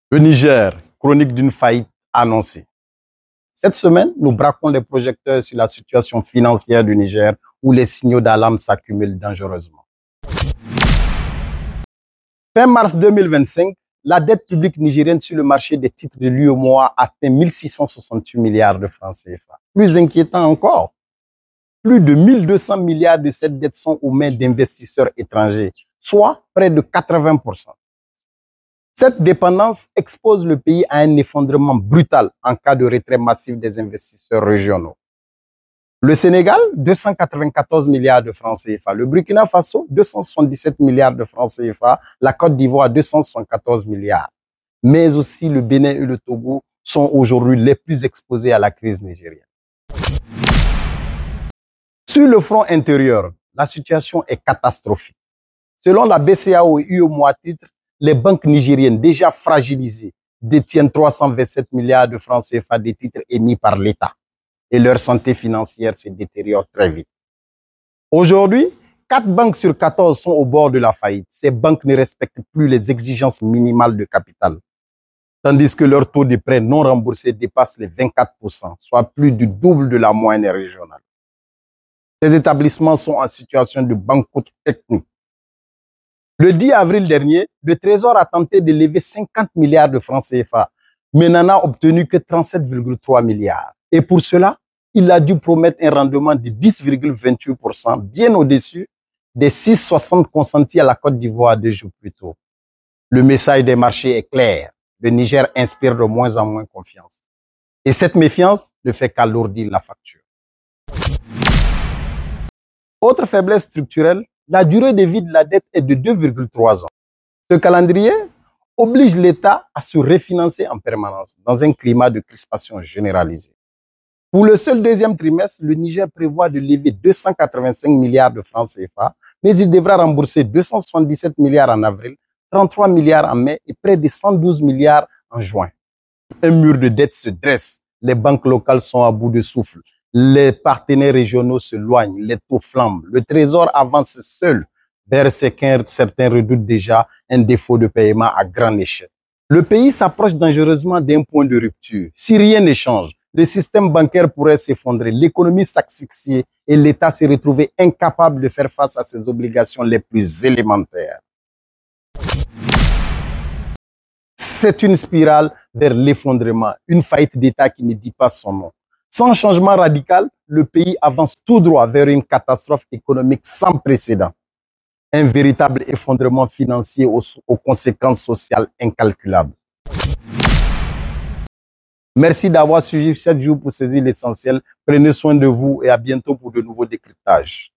Le Niger, chronique d'une faillite annoncée. Cette semaine, nous braquons les projecteurs sur la situation financière du Niger où les signaux d'alarme s'accumulent dangereusement. Fin mars 2025, la dette publique nigérienne sur le marché des titres de l'UEMOA atteint 1668 milliards de francs CFA. Plus inquiétant encore, plus de 1200 milliards de cette dette sont aux mains d'investisseurs étrangers, soit près de 80%. Cette dépendance expose le pays à un effondrement brutal en cas de retrait massif des investisseurs régionaux. Le Sénégal, 294 milliards de francs CFA. Le Burkina Faso, 277 milliards de francs CFA. La Côte d'Ivoire, 274 milliards. Mais aussi le Bénin et le Togo sont aujourd'hui les plus exposés à la crise nigérienne. Sur le front intérieur, la situation est catastrophique. Selon la BCEAO et UEMOA titre, les banques nigériennes déjà fragilisées détiennent 327 milliards de francs CFA des titres émis par l'État et leur santé financière se détériore très vite. Aujourd'hui, 4 banques sur 14 sont au bord de la faillite. Ces banques ne respectent plus les exigences minimales de capital, tandis que leur taux de prêt non remboursé dépasse les 24%, soit plus du double de la moyenne régionale. Ces établissements sont en situation de banqueroute technique. Le 10 avril dernier, le Trésor a tenté de lever 50 milliards de francs CFA, mais n'en a obtenu que 37,3 milliards. Et pour cela, il a dû promettre un rendement de 10,28%, bien au-dessus des 6,60 consentis à la Côte d'Ivoire 2 jours plus tôt. Le message des marchés est clair. Le Niger inspire de moins en moins confiance. Et cette méfiance ne fait qu'alourdir la facture. Autre faiblesse structurelle, la durée de vie de la dette est de 2,3 ans. Ce calendrier oblige l'État à se refinancer en permanence dans un climat de crispation généralisée. Pour le seul deuxième trimestre, le Niger prévoit de lever 285 milliards de francs CFA, mais il devra rembourser 277 milliards en avril, 33 milliards en mai et près de 112 milliards en juin. Un mur de dette se dresse, les banques locales sont à bout de souffle. Les partenaires régionaux se loignent, les taux flambent. Le Trésor avance seul vers ce qu'un certains redoutent déjà, un défaut de paiement à grande échelle. Le pays s'approche dangereusement d'un point de rupture. Si rien ne change, le système bancaire pourrait s'effondrer, l'économie s'asphyxier et l'État se retrouver incapable de faire face à ses obligations les plus élémentaires. C'est une spirale vers l'effondrement, une faillite d'État qui ne dit pas son nom. Sans changement radical, le pays avance tout droit vers une catastrophe économique sans précédent. Un véritable effondrement financier aux conséquences sociales incalculables. Merci d'avoir suivi 7 jours pour saisir l'essentiel. Prenez soin de vous et à bientôt pour de nouveaux décryptages.